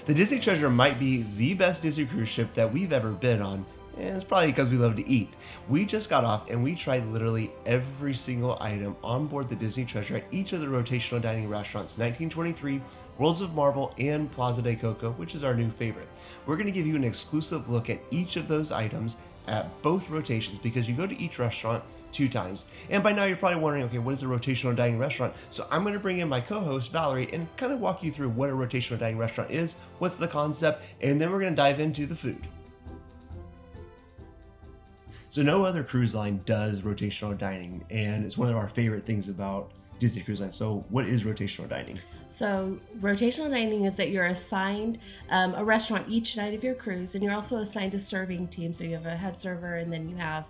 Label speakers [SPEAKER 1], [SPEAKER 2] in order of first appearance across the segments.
[SPEAKER 1] The Disney Treasure might be the best Disney cruise ship that we've ever been on, and it's probably because we love to eat. We just got off and we tried literally every single item on board the Disney Treasure at each of the rotational dining restaurants: 1923, Worlds of Marvel, and Plaza de Coco, which is our new favorite. We're going to give you an exclusive look at each of those items at both rotations because you go to each restaurant 2 times. And by now you're probably wondering, okay, what is a rotational dining restaurant? So I'm going to bring in my co-host Valerie and kind of walk you through what a rotational dining restaurant is, what's the concept, and then we're going to dive into the food. So no other cruise line does rotational dining, and it's one of our favorite things about Disney Cruise Line. So what is rotational dining?
[SPEAKER 2] So rotational dining is that you're assigned a restaurant each night of your cruise, and you're also assigned a serving team. So you have a head server, and then you have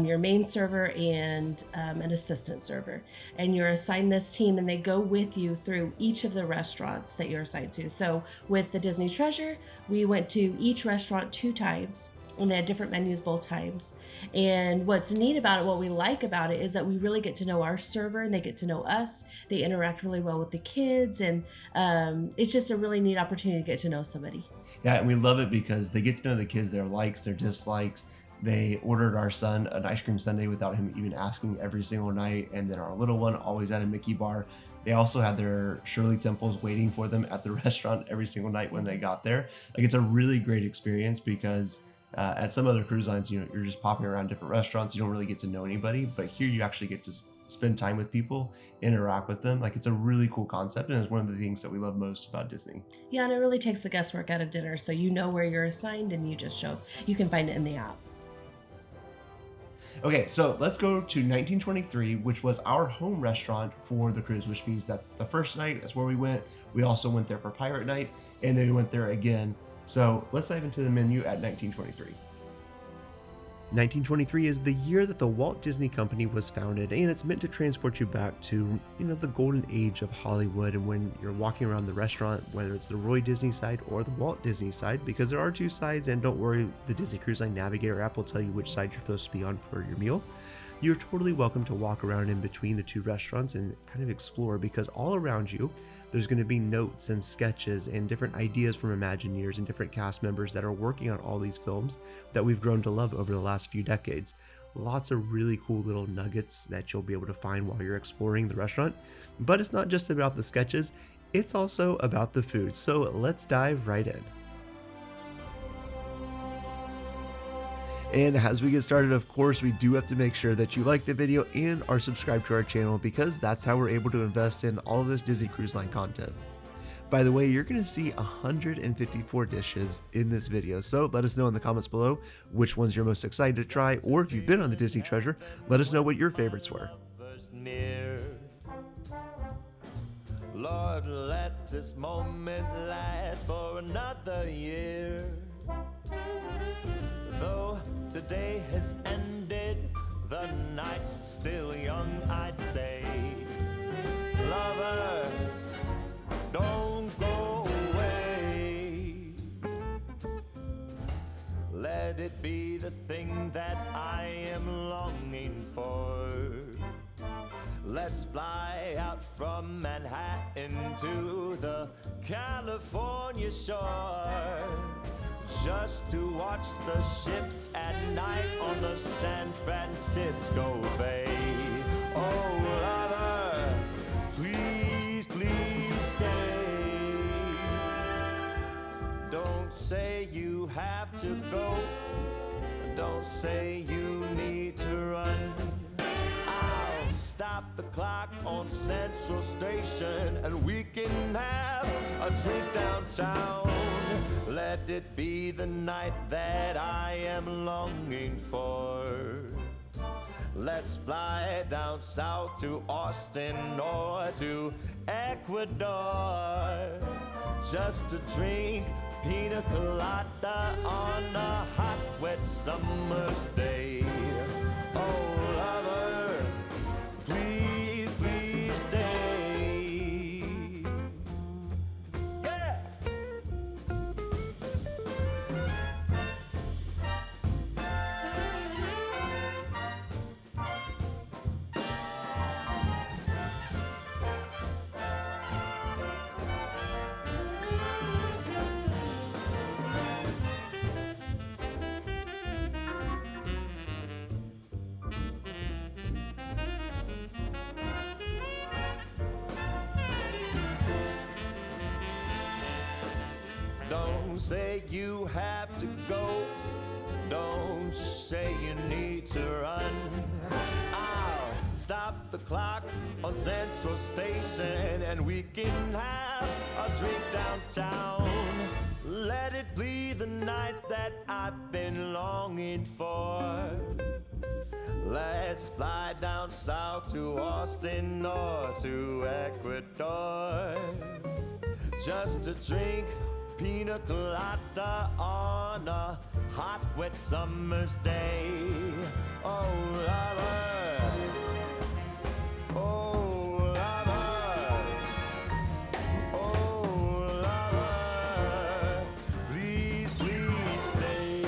[SPEAKER 2] your main server and an assistant server. And you're assigned this team, and they go with you through each of the restaurants that you're assigned to. So with the Disney Treasure, we went to each restaurant 2 times. And they had different menus both times. And what's neat about it, what we like about it, is that we really get to know our server and they get to know us. They interact really well with the kids, and it's just a really neat opportunity to get to know somebody.
[SPEAKER 1] Yeah, and we love it because they get to know the kids, their likes, their dislikes. They ordered our son an ice cream sundae without him even asking every single night. And then our little one always had a Mickey bar. They also had their Shirley Temples waiting for them at the restaurant every single night when they got there. Like, it's a really great experience because at some other cruise lines, you're just popping around different restaurants. You don't really get to know anybody, but here you actually get to spend time with people, interact with them. Like, it's a really cool concept, and it's one of the things that we love most about Disney.
[SPEAKER 2] Yeah, and it really takes the guesswork out of dinner, so you know where you're assigned and you just show up. You can find it in the app.
[SPEAKER 1] Okay, so let's go to 1923, which was our home restaurant for the cruise, which means that the first night, that's where we went. We also went there for Pirate Night, and then we went there again. So let's dive into the menu at 1923. 1923 is the year that the Walt Disney Company was founded, and it's meant to transport you back to, the golden age of Hollywood. And when you're walking around the restaurant, whether it's the Roy Disney side or the Walt Disney side, because there are 2 sides, and don't worry, the Disney Cruise Line Navigator app will tell you which side you're supposed to be on for your meal. You're totally welcome to walk around in between the 2 restaurants and kind of explore, because all around you, there's going to be notes and sketches and different ideas from Imagineers and different cast members that are working on all these films that we've grown to love over the last few decades. Lots of really cool little nuggets that you'll be able to find while you're exploring the restaurant. But it's not just about the sketches, it's also about the food. So let's dive right in. And as we get started, of course, we do have to make sure that you like the video and are subscribed to our channel, because that's how we're able to invest in all of this Disney Cruise Line content. By the way, you're going to see 154 dishes in this video, so let us know in the comments below which ones you're most excited to try, or if you've been on the Disney Treasure, let us know what your favorites were.
[SPEAKER 3] Lord, let this moment last for another year. Though today has ended, the night's still young, I'd say. Lover, don't go away. Let it be the thing that I am longing for. Let's fly out from Manhattan to the California shore, just to watch the ships at night on the San Francisco Bay. Oh, lover, please, please stay. Don't say you have to go. Don't say you need to run. I'll stop the clock on Central Station and we can have a drink downtown. Let it be the night that I am longing for. Let's fly down south to Austin or to Ecuador, just to drink pina colada on a hot, wet summer's day. Oh, lover, please, please stay. Yeah! Don't say you have to go. Don't say you need to run. I'll stop the clock on Central Station and we can have a drink downtown. Let it be the night that I've been longing for. Let's fly down south to Austin or to Ecuador, just to drink pina colada on a hot, wet summer's day. Oh, lover, oh, lover, oh, lover, please, please stay.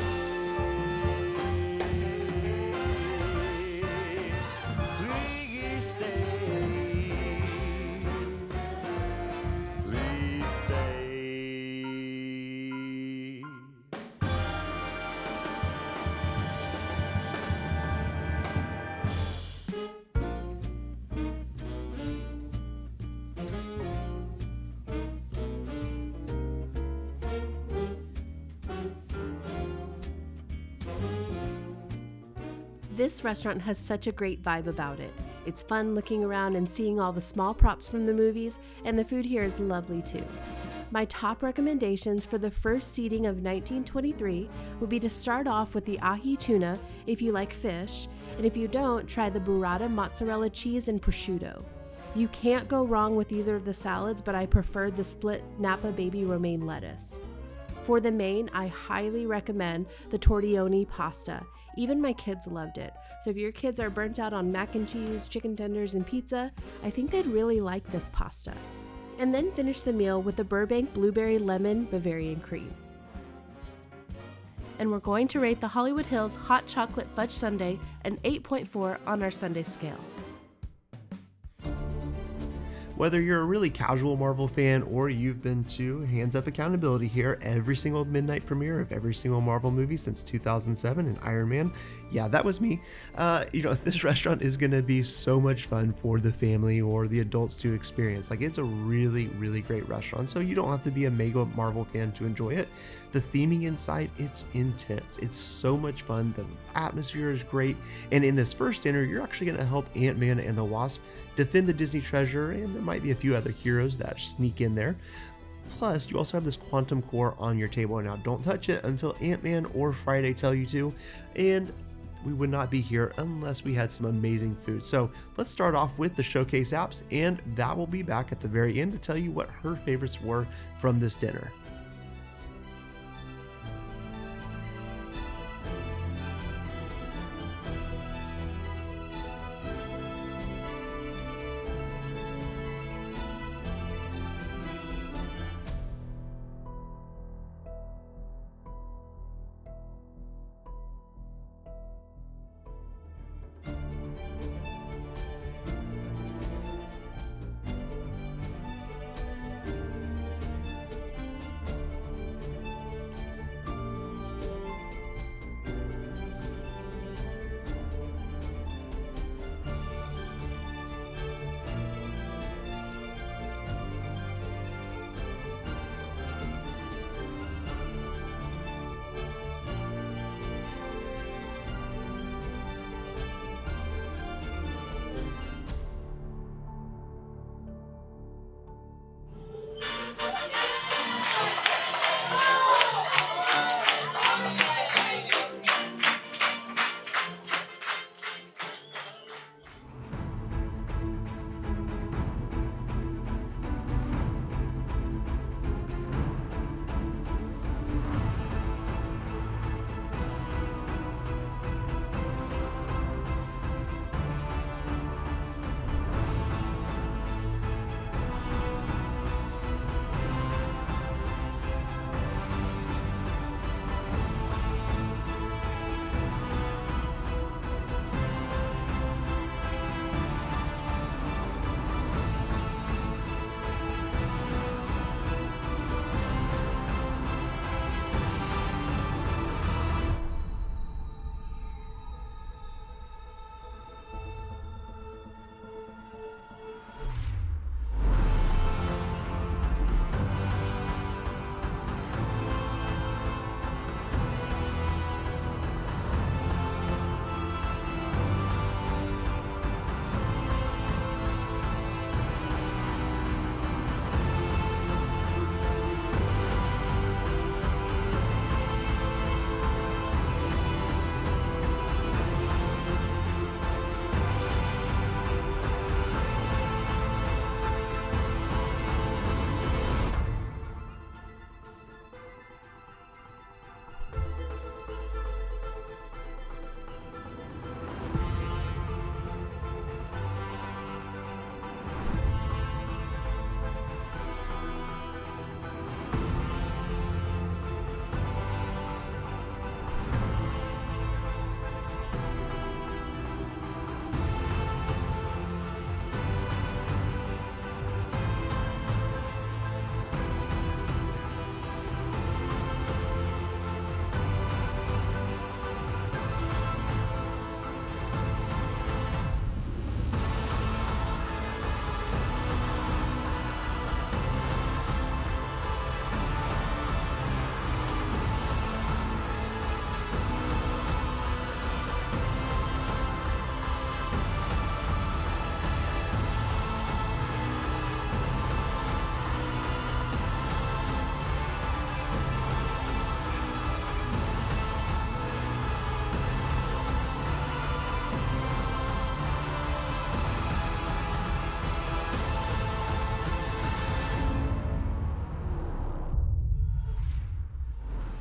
[SPEAKER 3] Please stay. Please stay.
[SPEAKER 2] This restaurant has such a great vibe about it. It's fun looking around and seeing all the small props from the movies, and the food here is lovely too. My top recommendations for the first seating of 1923 would be to start off with the ahi tuna if you like fish, and if you don't, try the burrata mozzarella cheese and prosciutto. You can't go wrong with either of the salads, but I preferred the split Napa baby romaine lettuce. For the main, I highly recommend the tortiglione pasta. Even my kids loved it. So if your kids are burnt out on mac and cheese, chicken tenders, and pizza, I think they'd really like this pasta. And then finish the meal with the Burbank Blueberry Lemon Bavarian Cream. And we're going to rate the Hollywood Hills Hot Chocolate Fudge Sundae an 8.4 on our Sundae scale.
[SPEAKER 1] Whether you're a really casual Marvel fan or you've been to Hands Up Accountability here, every single midnight premiere of every single Marvel movie since 2007 and Iron Man, yeah, that was me. This restaurant is going to be so much fun for the family or the adults to experience. Like, it's a really, really great restaurant, so you don't have to be a mega Marvel fan to enjoy it. The theming inside, it's intense. It's so much fun. The atmosphere is great. And in this first dinner, you're actually going to help Ant-Man and the Wasp defend the Disney treasure, and there might be a few other heroes that sneak in there. Plus, you also have this quantum core on your table. Now, don't touch it until Ant-Man or Friday tell you to, and we would not be here unless we had some amazing food. So let's start off with the showcase apps, and that will be back at the very end to tell you what her favorites were from this dinner.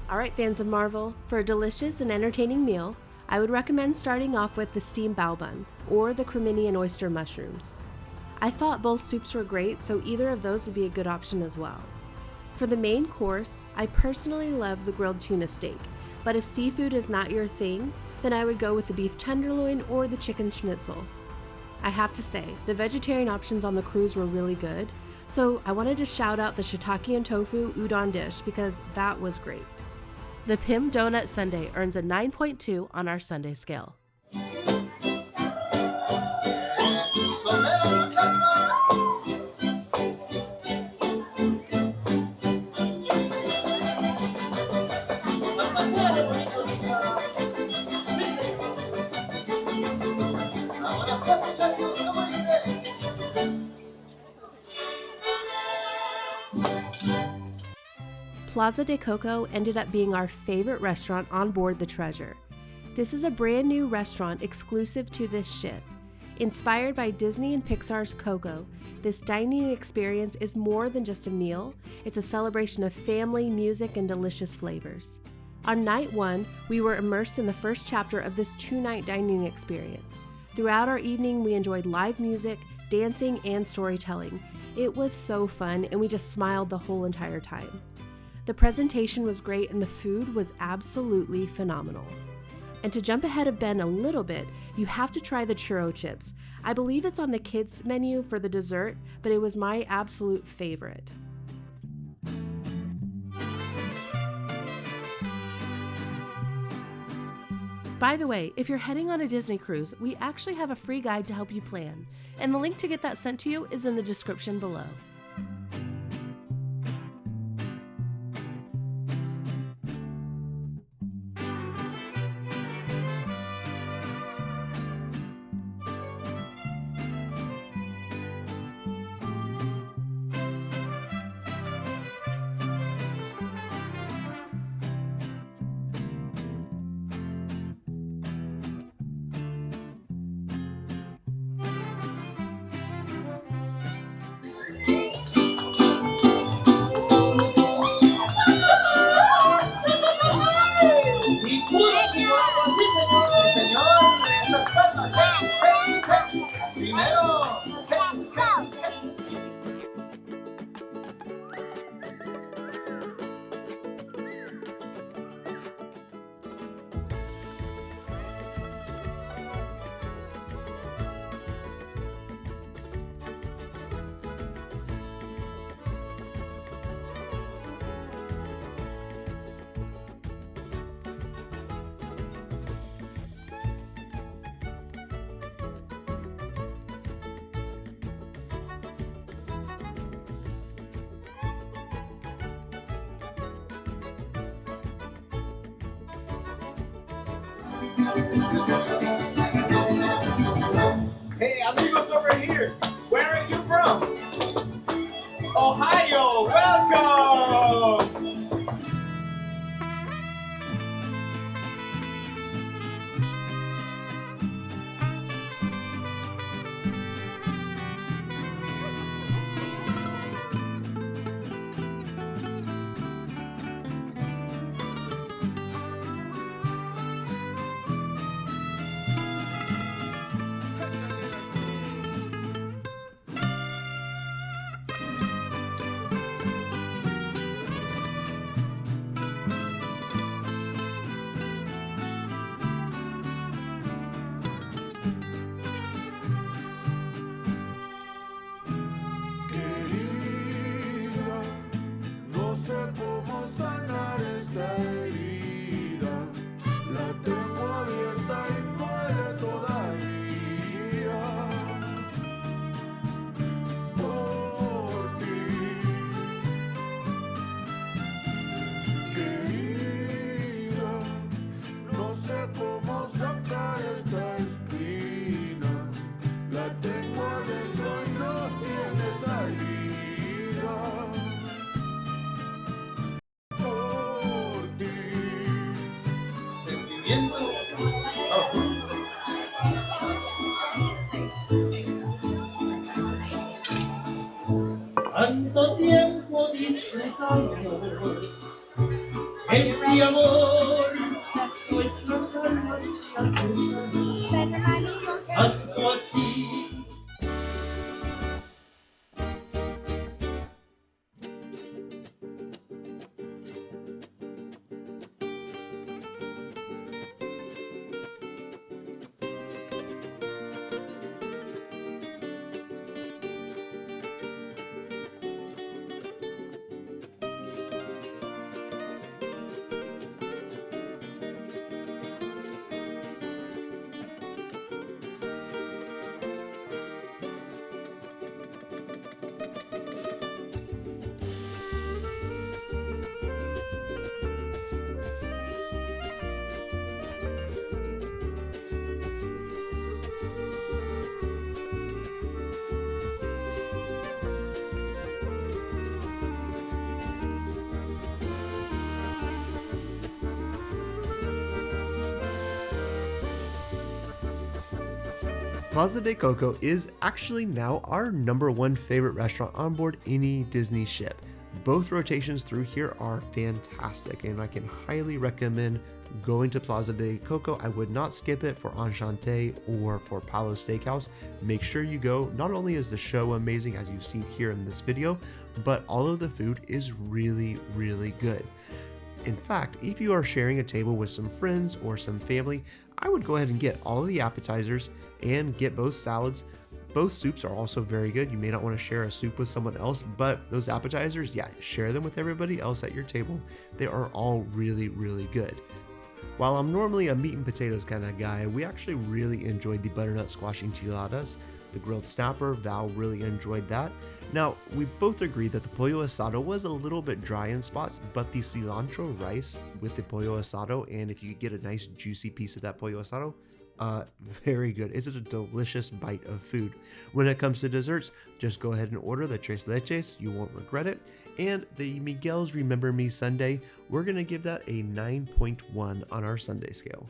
[SPEAKER 2] Alright, fans of Marvel, for a delicious and entertaining meal, I would recommend starting off with the steamed bao bun or the cremini and oyster mushrooms. I thought both soups were great, so either of those would be a good option as well. For the main course, I personally love the grilled tuna steak, but if seafood is not your thing, then I would go with the beef tenderloin or the chicken schnitzel. I have to say, the vegetarian options on the cruise were really good, so I wanted to shout out the shiitake and tofu udon dish because that was great. The Pim Donut Sundae earns a 9.2 on our Sunday scale. Plaza de Coco ended up being our favorite restaurant on board the Treasure. This is a brand new restaurant exclusive to this ship. Inspired by Disney and Pixar's Coco, this dining experience is more than just a meal, it's a celebration of family, music, and delicious flavors. On night 1, we were immersed in the first chapter of this 2-night dining experience. Throughout our evening, we enjoyed live music, dancing, and storytelling. It was so fun, and we just smiled the whole entire time. The presentation was great and the food was absolutely phenomenal. And to jump ahead of Ben a little bit, you have to try the churro chips. I believe it's on the kids menu for the dessert, but it was my absolute favorite. By the way, if you're heading on a Disney cruise, we actually have a free guide to help you plan, and the link to get that sent to you is in the description below.
[SPEAKER 4] Hey, amigos over here, where are you from? Ohio, welcome! Tanto tiempo disfrutamos Este amor, nuestras almas se acercan, tanto así.
[SPEAKER 1] Plaza de Coco is actually now our #1 favorite restaurant on board any Disney ship. Both rotations through here are fantastic, and I can highly recommend going to Plaza de Coco. I would not skip it for Enchanté or for Palo Steakhouse. Make sure you go. Not only is the show amazing, as you've seen here in this video, but all of the food is really, really good. In fact, if you are sharing a table with some friends or some family, I would go ahead and get all of the appetizers and get both salads. Both soups are also very good. You may not want to share a soup with someone else, but those appetizers, yeah, share them with everybody else at your table. They are all really, really good. While I'm normally a meat and potatoes kind of guy, we actually really enjoyed the butternut squash enchiladas. The grilled snapper, Val really enjoyed that. Now, we both agreed that the pollo asado was a little bit dry in spots, but the cilantro rice with the pollo asado, and if you could get a nice juicy piece of that pollo asado, very good. It's a delicious bite of food. When it comes to desserts, just go ahead and order the tres leches. You won't regret it. And the Miguel's Remember Me Sundae, we're going to give that a 9.1 on our Sunday scale.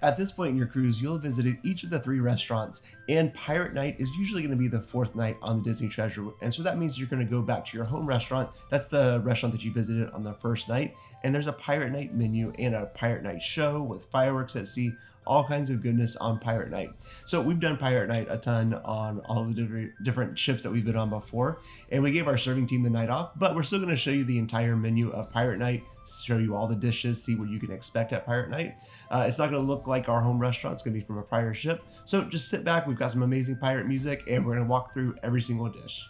[SPEAKER 1] At this point in your cruise, you'll have visited each of the 3 restaurants, and Pirate Night is usually going to be the 4th night on the Disney Treasure. And so that means you're going to go back to your home restaurant. That's the restaurant that you visited on the first night. And there's a Pirate Night menu and a Pirate Night show with fireworks at sea, all kinds of goodness on Pirate Night. So we've done Pirate Night a ton on all the different ships that we've been on before, and we gave our serving team the night off, but we're still going to show you the entire menu of Pirate Night, show you all the dishes, see what you can expect at Pirate Night. It's not going to look like our home restaurant. It's going to be from a prior ship. So just sit back. We've got some amazing pirate music, and we're going to walk through every single dish.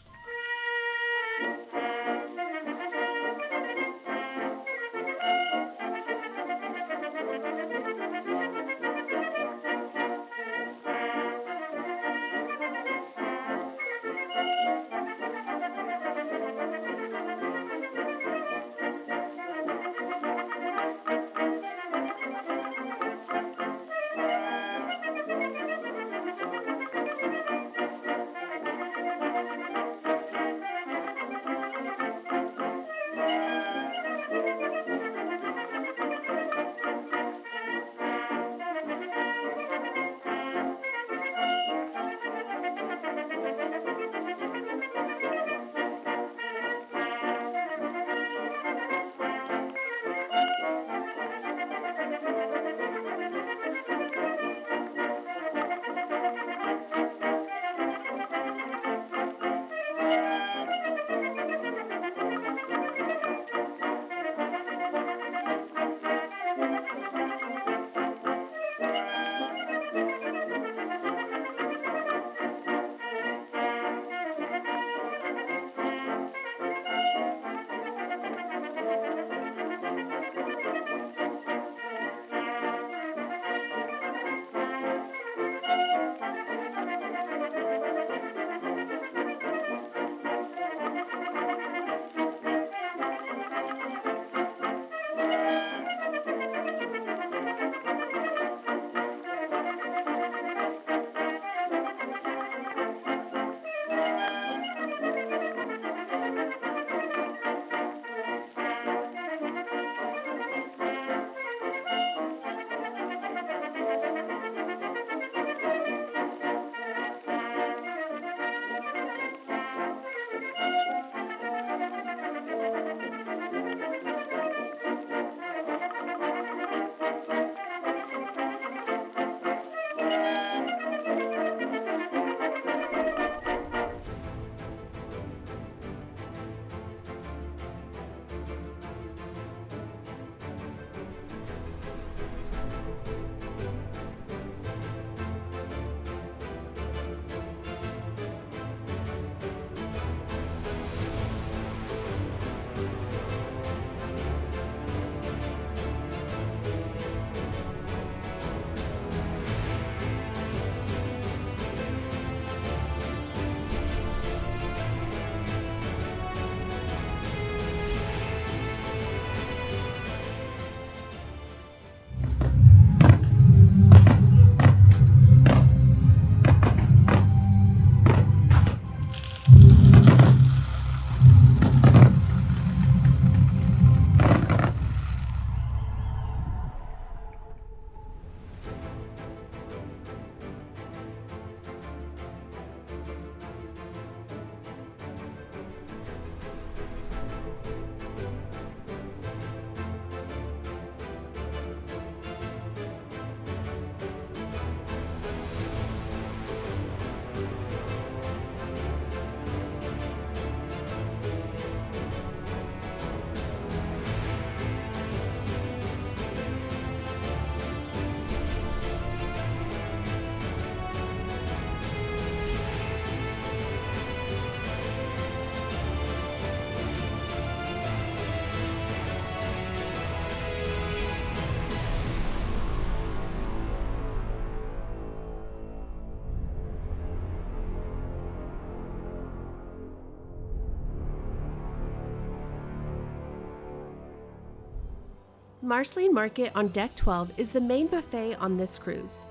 [SPEAKER 2] Marceline Market on Deck 12 is the main buffet on this cruise.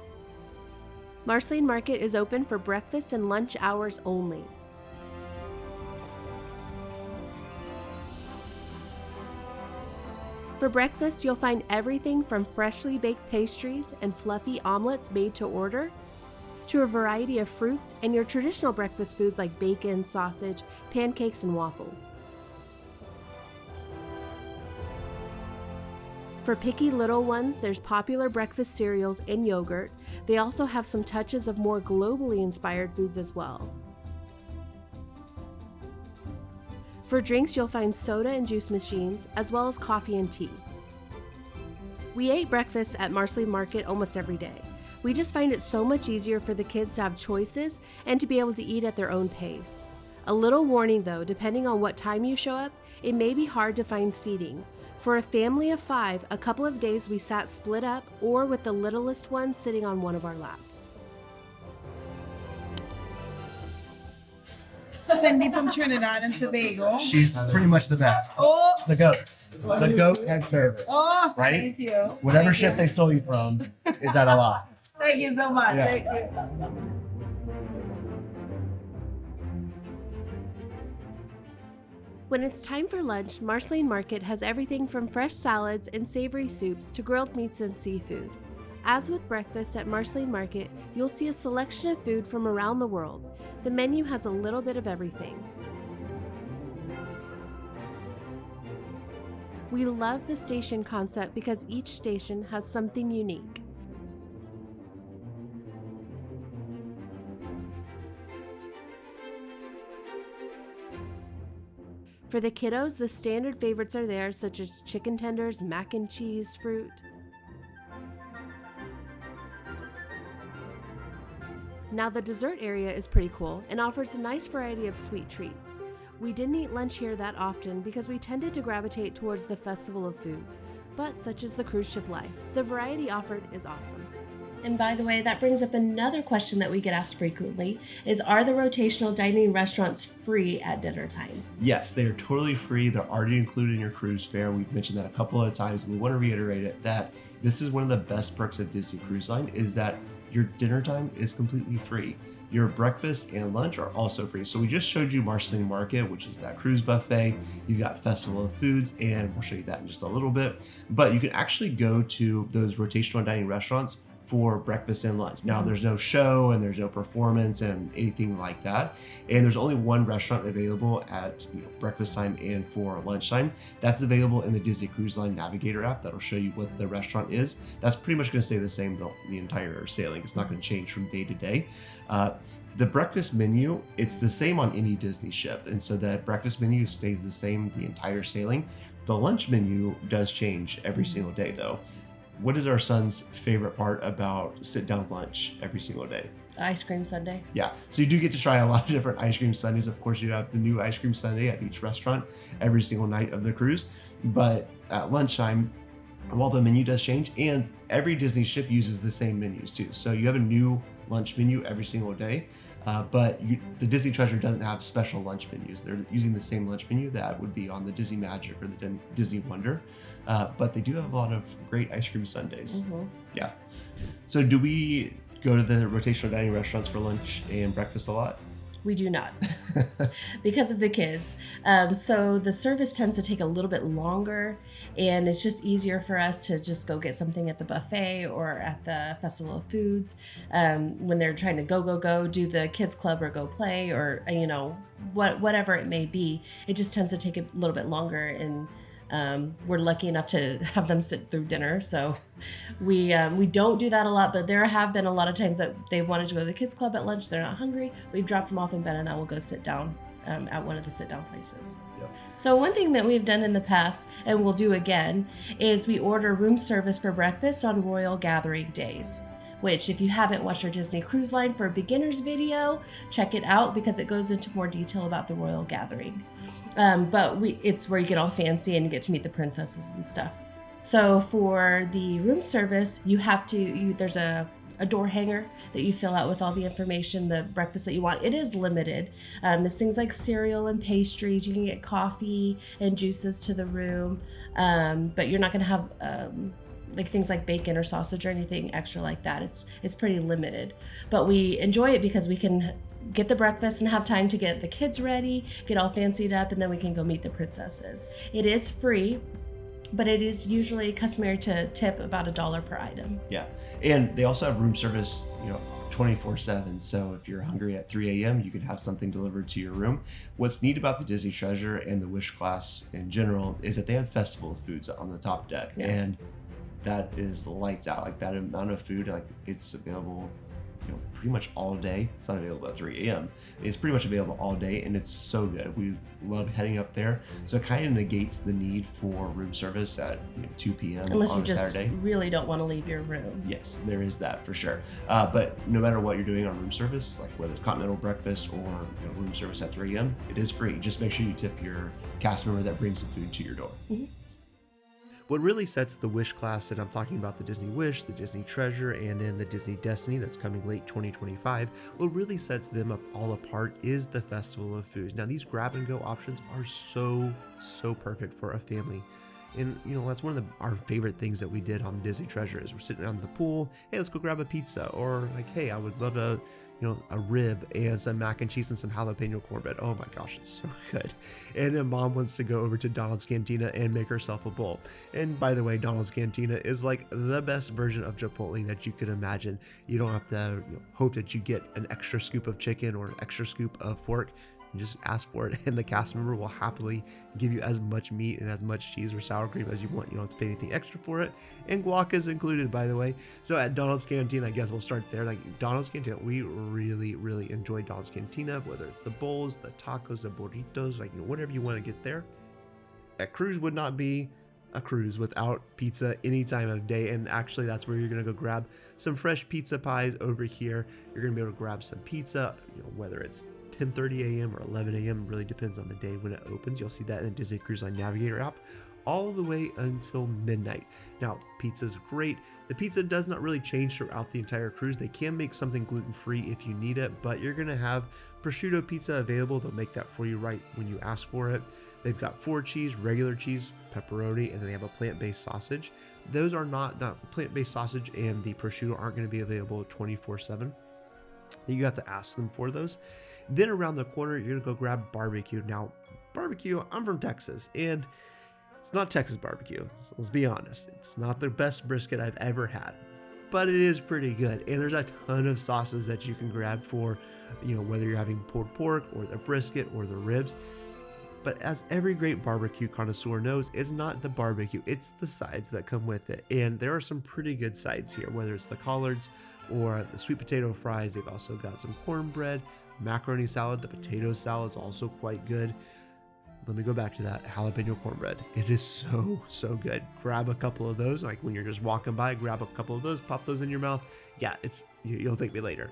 [SPEAKER 2] Marceline Market is open for breakfast and lunch hours only. For breakfast, you'll find everything from freshly baked pastries and fluffy omelets made to order, to a variety of fruits and your traditional breakfast foods like bacon, sausage, pancakes, and waffles. For picky little ones, there's popular breakfast cereals and yogurt. They also have some touches of more globally inspired foods as well. For drinks, you'll find soda and juice machines, as well as coffee and tea. We ate breakfast at Marceline Market almost every day. We just find it so much easier for the kids to have choices and to be able to eat at their own pace. A little warning though, depending on what time you show up, it may be hard to find seating. For a family of 5, a couple of days we sat split up or with the littlest one sitting on one of our laps.
[SPEAKER 5] Cindy from Trinidad and Tobago.
[SPEAKER 6] She's pretty much the best.
[SPEAKER 5] Oh,
[SPEAKER 6] The goat. The goat head server.
[SPEAKER 5] oh,
[SPEAKER 6] Right?
[SPEAKER 5] thank you.
[SPEAKER 6] Whatever
[SPEAKER 5] Thank
[SPEAKER 6] ship
[SPEAKER 5] you.
[SPEAKER 6] they stole you from is at a loss.
[SPEAKER 5] Thank you so much.
[SPEAKER 6] Yeah.
[SPEAKER 5] Thank you.
[SPEAKER 2] When it's time for lunch, Marceline Market has everything from fresh salads and savory soups to grilled meats and seafood. As with breakfast at Marceline Market, you'll see a selection of food from around the world. The menu has a little bit of everything. We love the station concept because each station has something unique. For the kiddos, the standard favorites are there, such as chicken tenders, mac and cheese, fruit. Now the dessert area is pretty cool and offers a nice variety of sweet treats. We didn't eat lunch here that often because we tended to gravitate towards the Festival of Foods, but such is the cruise ship life. The variety offered is awesome. And by the way, that brings up another question that we get asked frequently is, are the rotational dining restaurants free at dinner time?
[SPEAKER 1] Yes, they are totally free. They're already included in your cruise fare. We've mentioned that a couple of times. We want to reiterate it that this is one of the best perks of Disney Cruise Line is that your dinner time is completely free. Your breakfast and lunch are also free. So we just showed you Marceline Market, which is that cruise buffet. You've got Festival of Foods, and we'll show you that in just a little bit. But you can actually go to those rotational dining restaurants for breakfast and lunch. Now there's no show and there's no performance and anything like that. And there's only one restaurant available at breakfast time and for lunchtime. That's available in the Disney Cruise Line Navigator app. That'll show you what the restaurant is. That's pretty much gonna stay the same the entire sailing. It's not gonna change from day to day. The breakfast menu, it's the same on any Disney ship. And so that breakfast menu stays the same the entire sailing. The lunch menu does change every single day though. What is our son's favorite part about sit-down lunch every single day?
[SPEAKER 2] Ice cream sundae.
[SPEAKER 1] Yeah, so you do get to try a lot of different ice cream sundaes. Of course, you have the new ice cream sundae at each restaurant every single night of the cruise. But at lunchtime, while the menu does change, and every Disney ship uses the same menus too. So you have a new lunch menu every single day. But the Disney Treasure doesn't have special lunch menus. They're using the same lunch menu that would be on the Disney Magic or the Disney Wonder. But they do have a lot of great ice cream sundaes.
[SPEAKER 2] Mm-hmm.
[SPEAKER 1] Yeah. So do we go to the rotational dining restaurants for lunch and breakfast a lot?
[SPEAKER 2] We do not, because of the kids. So the service tends to take a little bit longer, and it's just easier for us to just go get something at the buffet or at the Festival of Foods when they're trying to go, do the kids club or go play or, whatever it may be. It just tends to take a little bit longer, and we're lucky enough to have them sit through dinner. So we don't do that a lot, but there have been a lot of times that they've wanted to go to the kids club at lunch. They're not hungry. We've dropped them off in bed and I will go sit down at one of the sit down places.
[SPEAKER 1] Yep.
[SPEAKER 2] So one thing that we've done in the past and we'll do again is we order room service for breakfast on Royal Gathering days, which if you haven't watched our Disney Cruise Line for Beginners video, check it out because it goes into more detail about the Royal Gathering. But it's where you get all fancy and you get to meet the princesses and stuff. So for the room service, you have to, there's a a door hanger that you fill out with all the information, the breakfast that you want. It is limited. There's things like cereal and pastries. You can get coffee and juices to the room, but you're not going to have like things like bacon or sausage or anything extra like that. It's pretty limited, but we enjoy it because we can get the breakfast and have time to get the kids ready, get all fancied up, and then we can go meet the princesses. It is free, but it is usually customary to tip about $1 per item.
[SPEAKER 1] Yeah, and they also have room service, 24/7. So if you're hungry at 3 a.m., you can have something delivered to your room. What's neat about the Disney Treasure and the Wish Class in general is that they have festival of foods on the top deck, and that is lights out. Like that amount of food, like it's available pretty much all day. It's not available at 3 a.m. It's pretty much available all day, and it's so good. We love heading up there. So it kind of negates the need for room service at 2 p.m.
[SPEAKER 2] Unless
[SPEAKER 1] on
[SPEAKER 2] you
[SPEAKER 1] a
[SPEAKER 2] just
[SPEAKER 1] Saturday.
[SPEAKER 2] really don't want to leave your room.
[SPEAKER 1] Yes, there is that for sure. But no matter what you're doing on room service, like whether it's continental breakfast or room service at 3 a.m., it is free. Just make sure you tip your cast member that brings the food to your door.
[SPEAKER 2] Mm-hmm.
[SPEAKER 1] What really sets the Wish Class, and I'm talking about the Disney Wish, the Disney Treasure, and then the Disney Destiny that's coming late 2025, what really sets them all apart is the Festival of Foods. Now, these grab-and-go options are so perfect for a family. And, that's one of our favorite things that we did on the Disney Treasure is we're sitting on the pool, hey, let's go grab a pizza, or like, hey, I would love to a rib and some mac and cheese and some jalapeno cornbread. Oh my gosh, it's so good. And then mom wants to go over to Donald's Cantina and make herself a bowl. And by the way, Donald's Cantina is like the best version of Chipotle that you could imagine. You don't have to hope that you get an extra scoop of chicken or an extra scoop of pork. You just ask for it, and the cast member will happily give you as much meat and as much cheese or sour cream as you want. You don't have to pay anything extra for it, and guac is included, by the way. So at Donald's Cantina, I guess we'll start there. Like Donald's Cantina, we really enjoy Donald's Cantina, whether it's the bowls, the tacos, the burritos, whatever you want to get there. A cruise would not be a cruise without pizza any time of day, and actually that's where you're gonna go grab some fresh pizza pies over here. You're gonna be able to grab some pizza, whether it's 10:30 a.m. or 11 a.m. really depends on the day when it opens. You'll see that in the Disney Cruise Line Navigator app all the way until midnight. Now, pizza's great. The pizza does not really change throughout the entire cruise. They can make something gluten-free if you need it, but you're gonna have prosciutto pizza available. They'll make that for you right when you ask for it. They've got 4 cheese, regular cheese, pepperoni, and then they have a plant-based sausage. Those are not, the plant-based sausage and the prosciutto aren't gonna be available 24/7. You have to ask them for those. Then around the corner, you're gonna go grab barbecue. Now, barbecue, I'm from Texas, and it's not Texas barbecue. So let's be honest. It's not the best brisket I've ever had, but it is pretty good. And there's a ton of sauces that you can grab for, whether you're having pulled pork or the brisket or the ribs. But as every great barbecue connoisseur knows, it's not the barbecue, it's the sides that come with it. And there are some pretty good sides here, whether it's the collards or the sweet potato fries. They've also got some cornbread, macaroni salad. The potato salad is also quite good. Let me go back to that jalapeno cornbread. It is so good. Grab a couple of those, like when you're just walking by, grab a couple of those, pop those in your mouth. Yeah, you'll thank me later.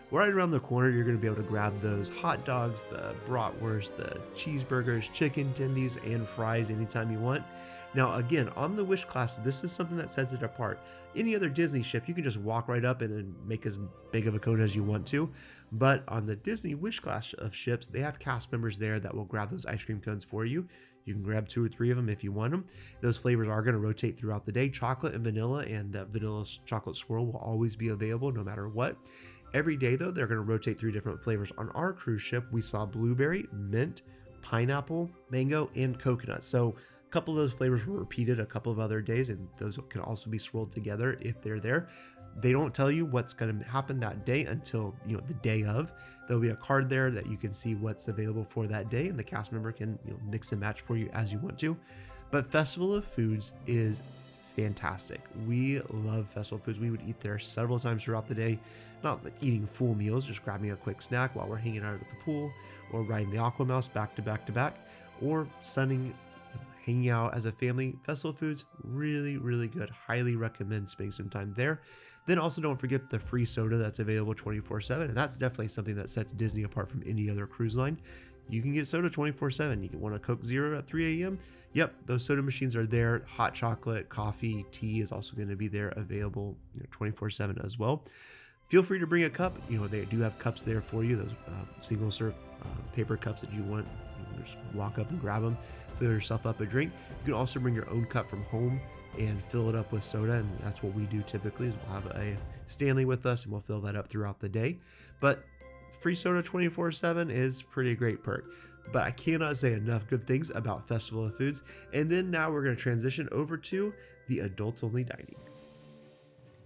[SPEAKER 1] Right around the corner, you're going to be able to grab those hot dogs, the bratwurst, the cheeseburgers, chicken tendies, and fries anytime you want. Now, again, on the Wish Class, this is something that sets it apart. Any other Disney ship, you can just walk right up and then make as big of a cone as you want to. But on the Disney Wish Class of ships, they have cast members there that will grab those ice cream cones for you. You can grab 2 or 3 of them if you want them. Those flavors are going to rotate throughout the day. Chocolate and vanilla, and the vanilla chocolate swirl will always be available no matter what. Every day, though, they're going to rotate 3 different flavors. On our cruise ship, we saw blueberry, mint, pineapple, mango, and coconut. So a couple of those flavors were repeated a couple of other days, and those can also be swirled together if they're there. They don't tell you what's going to happen that day until the day of. There'll be a card there that you can see what's available for that day, and the cast member can mix and match for you as you want to. But Festival of Foods is fantastic. We love Festival of Foods. We would eat there several times throughout the day, not like eating full meals, just grabbing a quick snack while we're hanging out at the pool or riding the Aqua Mouse back to back to back, or sunning, hanging out as a family. Festival of Foods, really good. Highly recommend spending some time there. Then also don't forget the free soda that's available 24/7, and that's definitely something that sets Disney apart from any other cruise line. you can get soda 24/7. You want a Coke Zero at 3 a.m. Yep, those soda machines are there. Hot chocolate, coffee, tea is also going to be there available 24/7 as well. Feel free to bring a cup. They do have cups there for you. Those single serve paper cups that you want. You can just walk up and grab them, fill yourself up a drink. You can also bring your own cup from home and fill it up with soda, and that's what we do typically. Is we'll have a Stanley with us and we'll fill that up throughout the day. But free soda 24/7 is pretty great perk. But I cannot say enough good things about Festival of Foods. And then now we're going to transition over to the adults only dining.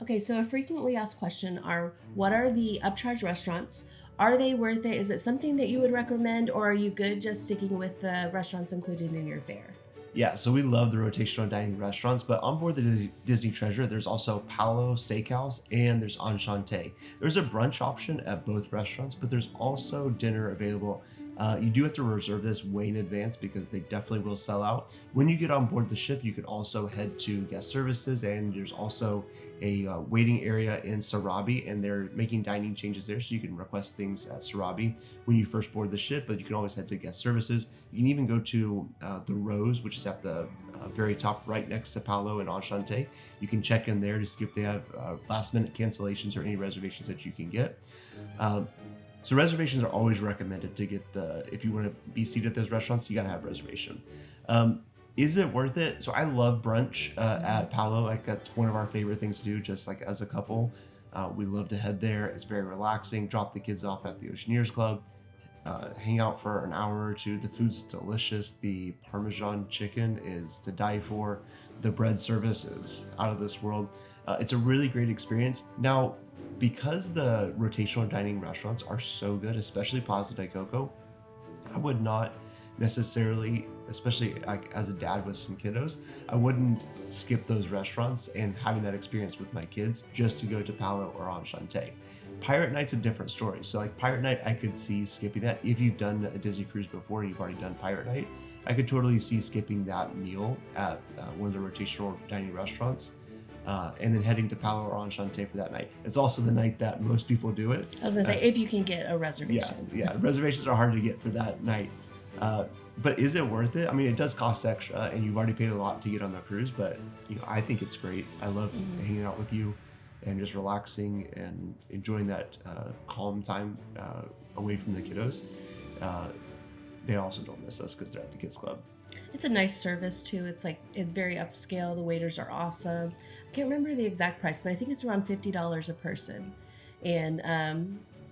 [SPEAKER 2] Okay, so a frequently asked question are, what are the upcharge restaurants? Are they worth it? Is it something that you would recommend, or are you good just sticking with the restaurants included in your fare?
[SPEAKER 1] Yeah, so we love the rotational dining restaurants, but on board the Disney Treasure, there's also Palo Steakhouse and there's Enchanté. There's a brunch option at both restaurants, but there's also dinner available. You do have to reserve this way in advance because they definitely will sell out. When you get on board the ship, you can also head to guest services, and there's also a waiting area in Sarabi, and they're making dining changes there, so you can request things at Sarabi when you first board the ship, but you can always head to guest services. You can even go to the Rose, which is at the very top right next to Palo and Enchanté. You can check in there to see if they have last minute cancellations or any reservations that you can get. So reservations are always recommended to get if you want to be seated at those restaurants, you got to have a reservation. Is it worth it? So I love brunch at Palo. Like that's one of our favorite things to do, just like as a couple. We love to head there. It's very relaxing. Drop the kids off at the Oceaneers Club. Hang out for an hour or two. The food's delicious. The Parmesan chicken is to die for. The bread service is out of this world. It's a really great experience. Now, because the rotational dining restaurants are so good, especially Plaza de Coco, I would not necessarily, especially like as a dad with some kiddos, I wouldn't skip those restaurants and having that experience with my kids just to go to Palo or Enchanté. Pirate Night's a different story. So like Pirate Night, I could see skipping that. If you've done a Disney cruise before and you've already done Pirate Night, I could totally see skipping that meal at one of the rotational dining restaurants. And then heading to Palo or Enchanté for that night. It's also the night that most people do it.
[SPEAKER 2] I was gonna say, if you can get a reservation.
[SPEAKER 1] Yeah, reservations are hard to get for that night. But is it worth it? I mean, it does cost extra, and you've already paid a lot to get on the cruise. But I think it's great. I love hanging out with you and just relaxing and enjoying that calm time away from the kiddos. They also don't miss us because they're at the kids club.
[SPEAKER 2] It's a nice service too. It's very upscale. The waiters are awesome. I can't remember the exact price, but I think it's around $50 a person. And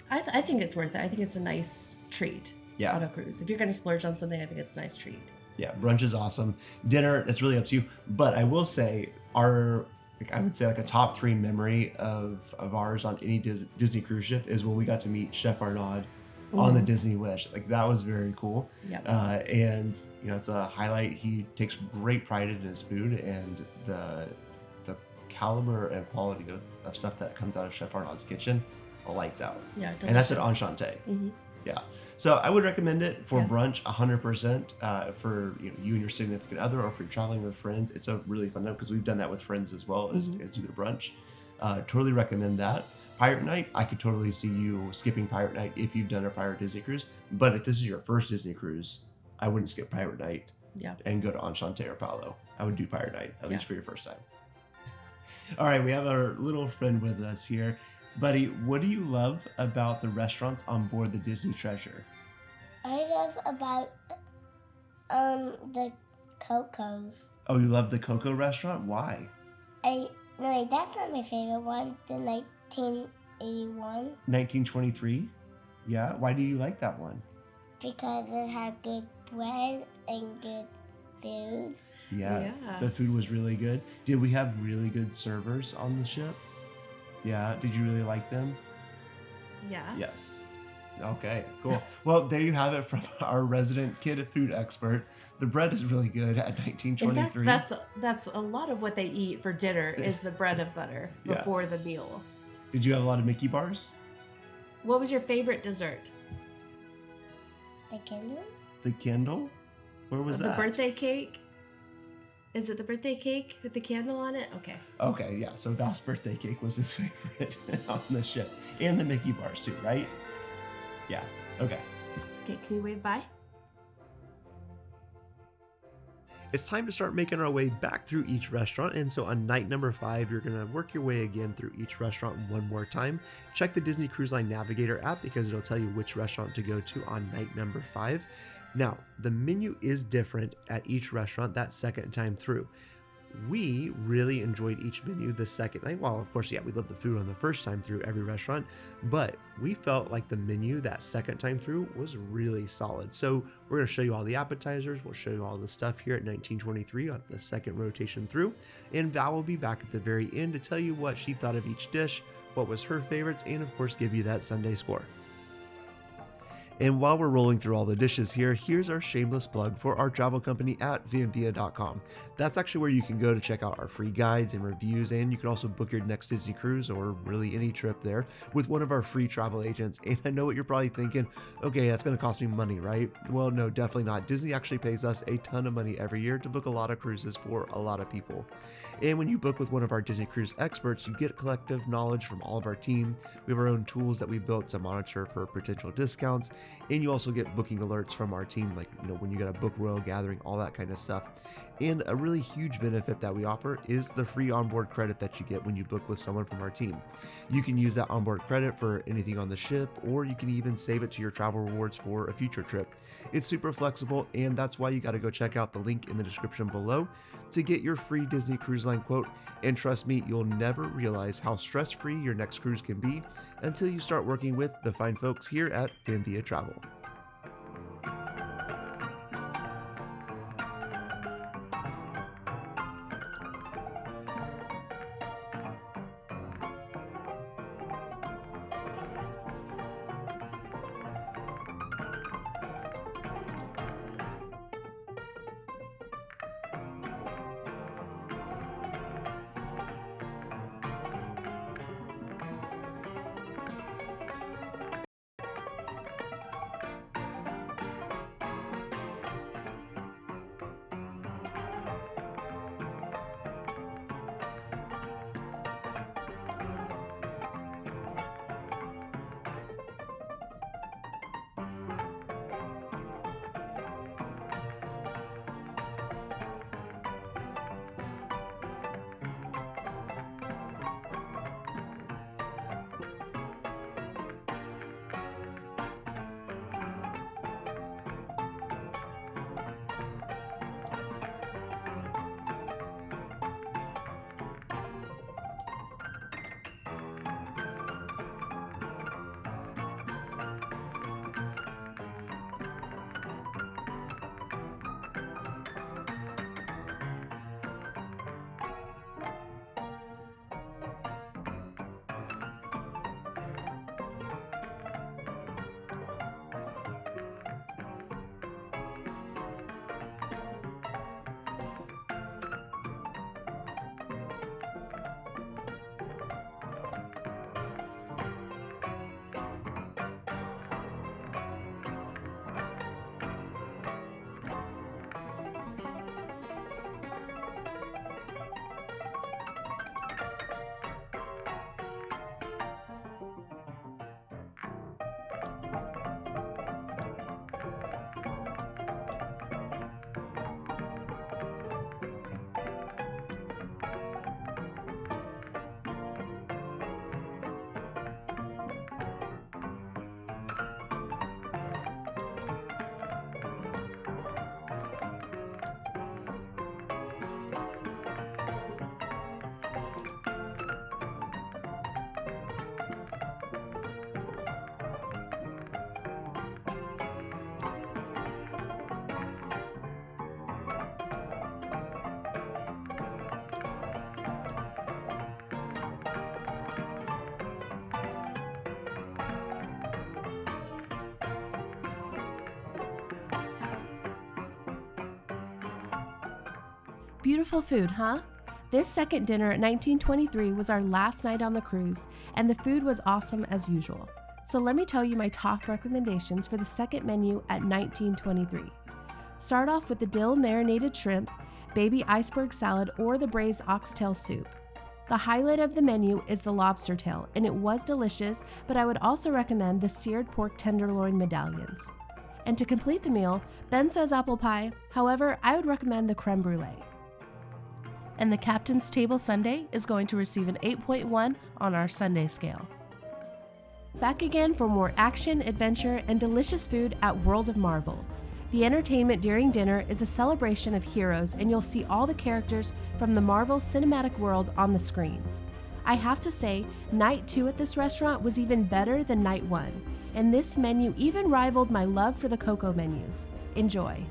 [SPEAKER 2] I think it's worth it. I think it's a nice treat on a cruise. If you're going to splurge on something, I think it's a nice treat.
[SPEAKER 1] Yeah, brunch is awesome. Dinner, that's really up to you. But I will say I would say a top 3 memory of ours on any Disney cruise ship is when we got to meet Chef Arnaud on the Disney Wish. Like that was very cool.
[SPEAKER 2] Yep.
[SPEAKER 1] And it's a highlight. He takes great pride in his food, and the caliber and quality of stuff that comes out of Chef Arnaud's kitchen lights out.
[SPEAKER 2] Yeah, delicious.
[SPEAKER 1] And that's at Enchanté.
[SPEAKER 2] Mm-hmm.
[SPEAKER 1] Yeah. So I would recommend it for brunch 100% for you and your significant other, or if you're traveling with friends. It's a really fun time because we've done that with friends as well as do the brunch. Totally recommend that. Pirate Night, I could totally see you skipping Pirate Night if you've done a prior Disney cruise. But if this is your first Disney cruise, I wouldn't skip Pirate Night and go to Enchanté or Palo. I would do Pirate Night, at least for your first time. All right, we have our little friend with us here. Buddy, what do you love about the restaurants on board the Disney Treasure?
[SPEAKER 7] I love about the Cocos.
[SPEAKER 1] Oh, you love the Coco restaurant? Why?
[SPEAKER 7] No, that's not my favorite one. The 1981.
[SPEAKER 1] 1923? Yeah. Why do you like that one?
[SPEAKER 7] Because it had good bread and good food.
[SPEAKER 1] Yeah. The food was really good. Did we have really good servers on the ship? Yeah. Did you really like them?
[SPEAKER 2] Yeah.
[SPEAKER 1] Yes. Okay, cool. Well, there you have it from our resident kid food expert. The bread is really good at 1923.
[SPEAKER 2] In fact, that's a lot of what they eat for dinner is the bread and butter before the meal.
[SPEAKER 1] Did you have a lot of Mickey bars?
[SPEAKER 2] What was your favorite dessert?
[SPEAKER 7] The Kindle?
[SPEAKER 1] The Kindle? Where was that?
[SPEAKER 2] The birthday cake? Is it the birthday cake with the candle on it? Okay.
[SPEAKER 1] Okay, yeah. So Val's birthday cake was his favorite on the ship. And the Mickey bars too, right? Yeah. Okay.
[SPEAKER 2] Okay, can you wave bye?
[SPEAKER 1] It's time to start making our way back through each restaurant, and so on night number 5, you're going to work your way again through each restaurant one more time. Check the Disney Cruise Line Navigator app because it'll tell you which restaurant to go to on night number 5. Now, the menu is different at each restaurant that second time through. We really enjoyed each menu the second night. Well, of course, yeah, we loved the food on the first time through every restaurant, but we felt like the menu that second time through was really solid. So we're going to show you all the appetizers. We'll show you all the stuff here at 1923 on the second rotation through. And Val will be back at the very end to tell you what she thought of each dish, what was her favorites, and of course, give you that Sunday score. And while we're rolling through all the dishes here, here's our shameless plug for our travel company at Vampia.com. That's actually where you can go to check out our free guides and reviews, and you can also book your next Disney cruise or really any trip there with one of our free travel agents. And I know what you're probably thinking, okay, that's going to cost me money, right? Well, no, definitely not. Disney actually pays us a ton of money every year to book a lot of cruises for a lot of people. And when you book with one of our Disney cruise experts, you get collective knowledge from all of our team. We have our own tools that we built to monitor for potential discounts, and you also get booking alerts from our team, like, when you got to book Royal Gathering, all that kind of stuff. And a really huge benefit that we offer is the free onboard credit that you get when you book with someone from our team. You can use that onboard credit for anything on the ship, or you can even save it to your travel rewards for a future trip. It's super flexible, and that's why you got to go check out the link in the description below to get your free Disney Cruise Line quote. And trust me, you'll never realize how stress-free your next cruise can be until you start working with the fine folks here at Vampia Travel.
[SPEAKER 2] Beautiful food, huh? This second dinner at 1923 was our last night on the cruise, and the food was awesome as usual. So let me tell you my top recommendations for the second menu at 1923. Start off with the dill marinated shrimp, baby iceberg salad, or the braised oxtail soup. The highlight of the menu is the lobster tail, and it was delicious, but I would also recommend the seared pork tenderloin medallions. And to complete the meal, Ben says apple pie, however, I would recommend the creme brulee. And the Captain's Table Sundae is going to receive an 8.1 on our Sundae scale. Back again for more action, adventure, and delicious food at World of Marvel. The entertainment during dinner is a celebration of heroes, and you'll see all the characters from the Marvel Cinematic World on the screens. I have to say, night 2 at this restaurant was even better than night 1, and this menu even rivaled my love for the Coco menus. Enjoy.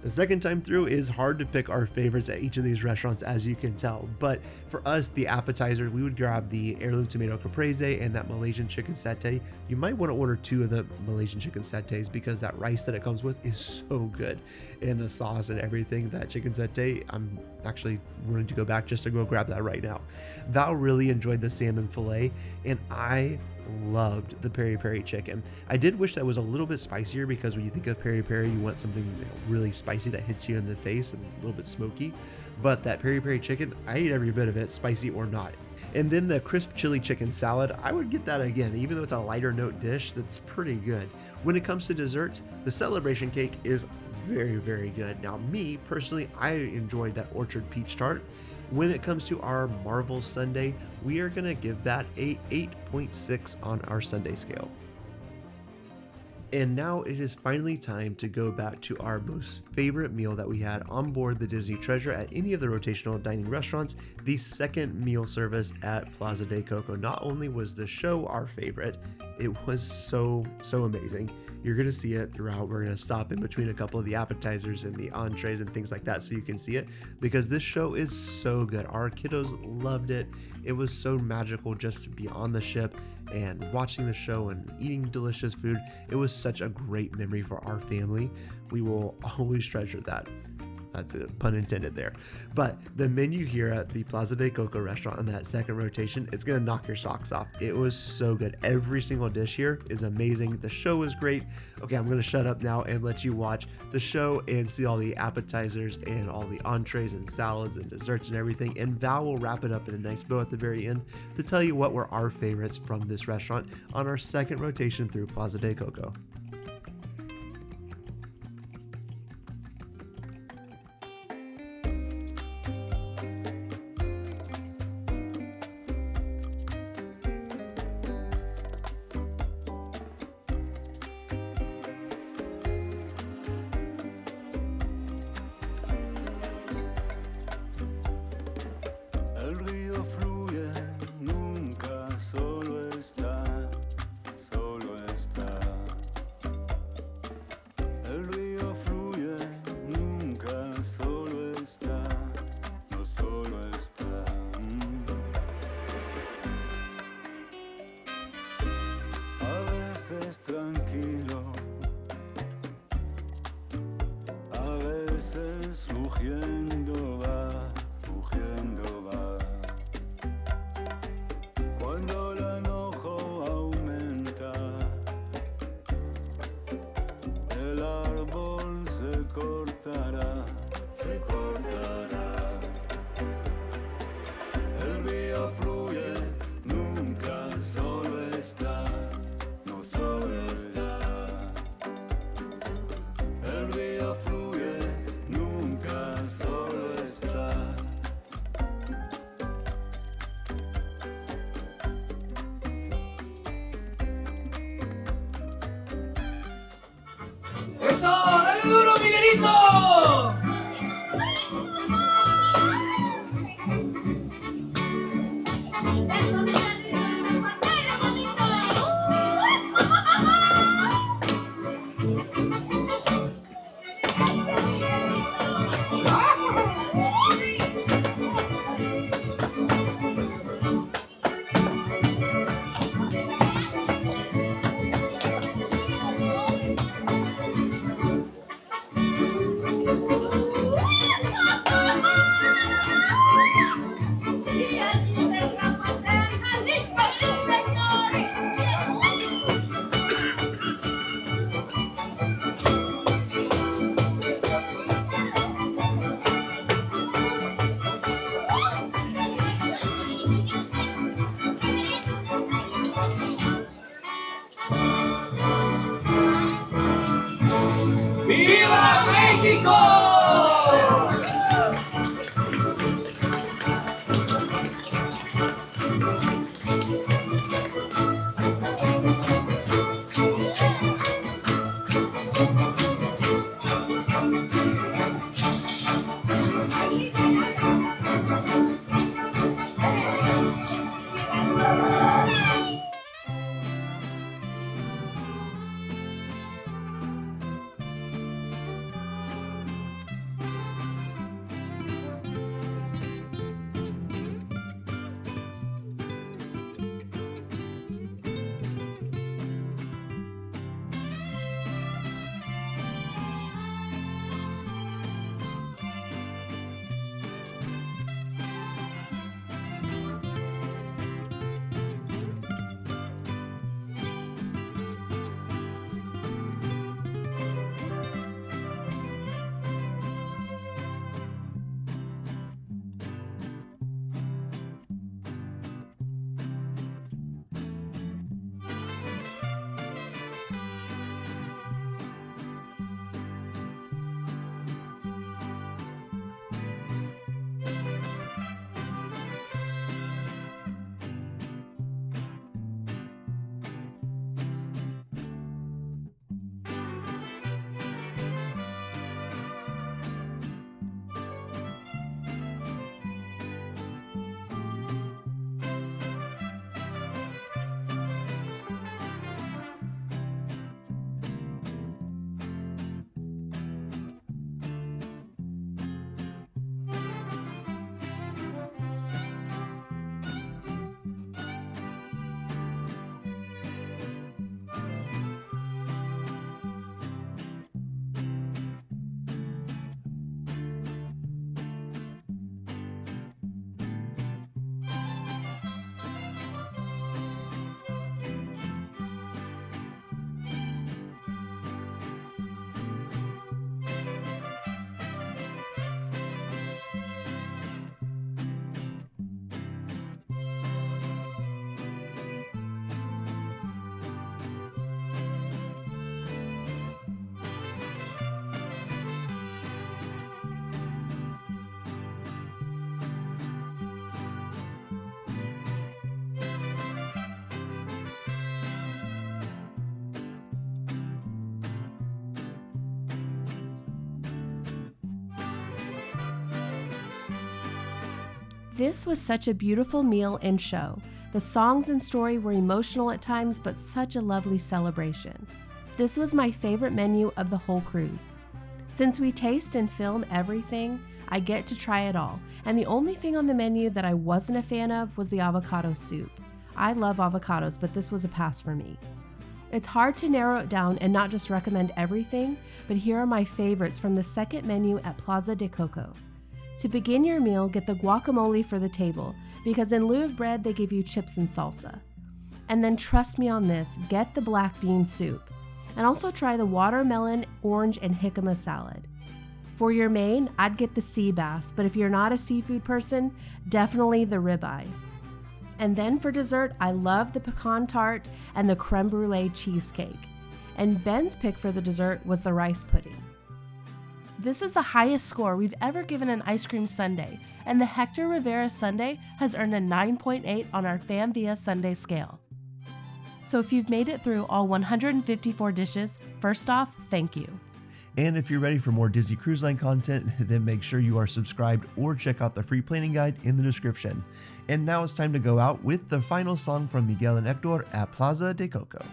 [SPEAKER 1] The second time through is hard to pick our favorites at each of these restaurants, as you can tell, but for us, the appetizer, we would grab the heirloom tomato caprese and that Malaysian chicken satay. You might want to order 2 of the Malaysian chicken satays because that rice that it comes with is so good, and the sauce and everything. That chicken satay, I'm actually willing to go back just to go grab that right now. Val really enjoyed the salmon fillet, and I loved the peri peri chicken. I did wish that was a little bit spicier, because when you think of peri peri, you want something really spicy that hits you in the face and a little bit smoky. But that peri peri chicken, I ate every bit of it, spicy or not. And then the crisp chili chicken salad, I would get that again, even though it's a lighter note dish, that's pretty good. When it comes to desserts, the celebration cake is very, very good. Now, me personally, I enjoyed that orchard peach tart. When it comes to our Marvel Sundae, we are gonna give that a 8.6 on our Sundae scale. And now it is finally time to go back to our most favorite meal that we had on board the Disney Treasure at any of the rotational dining restaurants, the second meal service at Plaza de Coco. Not only was the show our favorite, it was so amazing. You're going to see it throughout. We're going to stop in between a couple of the appetizers and the entrees and things like that so you can see it, because this show is so good. Our kiddos loved it. It was so magical just to be on the ship and watching the show and eating delicious food. It was such a great memory for our family. We will always treasure that. That's a pun intended there. But the menu here at the Plaza de Coco restaurant on that second rotation, it's going to knock your socks off. It was so good. Every single dish here is amazing. The show was great. Okay, I'm going to shut up now and let you watch the show and see all the appetizers and all the entrees and salads and desserts and everything. And Val will wrap it up in a nice bow at the very end to tell you what were our favorites from this restaurant on our second rotation through Plaza de Coco.
[SPEAKER 3] El río fluye, nunca solo está, solo está. El río fluye, nunca solo está, no solo está. A veces tranquilo, a veces rugiendo va, rugiendo va. Cuando el enojo aumenta, el árbol se cortará, se cortará. El río fluye, nunca solo está, no solo está. El río fluye, nunca solo está.
[SPEAKER 5] ¡Eso! ¡Dale duro, Miguelito! ¡Viva México!
[SPEAKER 2] This was such a beautiful meal and show. The songs and story were emotional at times, but such a lovely celebration. This was my favorite menu of the whole cruise. Since we taste and film everything, I get to try it all, and the only thing on the menu that I wasn't a fan of was the avocado soup. I love avocados, but this was a pass for me. It's hard to narrow it down and not just recommend everything, but here are my favorites from the second menu at Plaza de Coco. To begin your meal, get the guacamole for the table, because in lieu of bread, they give you chips and salsa. And then trust me on this, get the black bean soup. And also try the watermelon, orange, and jicama salad. For your main, I'd get the sea bass, but if you're not a seafood person, definitely the ribeye. And then for dessert, I love the pecan tart and the creme brulee cheesecake. And Ben's pick for the dessert was the rice pudding. This is the highest score we've ever given an ice cream sundae, and the Hector Rivera sundae has earned a 9.8 on our Fan Via Sundae scale. So if you've made it through all 154 dishes, first off, thank you.
[SPEAKER 1] And if you're ready for more Disney Cruise Line content, then make sure you are subscribed or check out the free planning guide in the description. And now it's time to go out with the final song from Miguel and Hector at Plaza de Coco.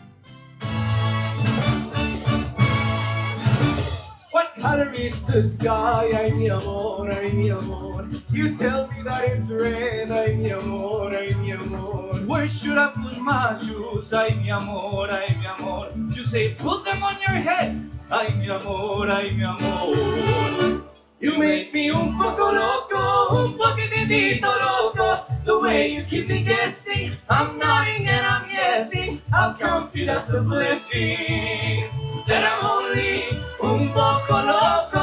[SPEAKER 4] What color is the sky? Ay, mi amor, ay, mi amor. You tell me that it's red. Ay, mi amor, ay, mi amor.
[SPEAKER 5] Where should I put my shoes? Ay, mi amor, ay, mi amor. You say put them on your head. Ay, mi amor, ay, mi amor.
[SPEAKER 4] You make me un poco loco, un poquitito loco. The way you keep me guessing, I'm nodding and I'm guessing. I'll count it as a blessing that I'm only un poco loco.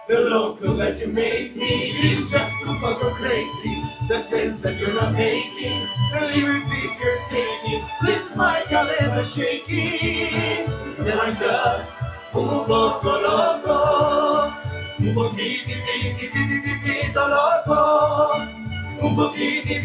[SPEAKER 4] The loco that you make me is just un poco crazy. The sense that you're not making, the liberties you're taking, lips my cabeza shaking. That I'm just un poco loco, un poquitito loco, un poquitito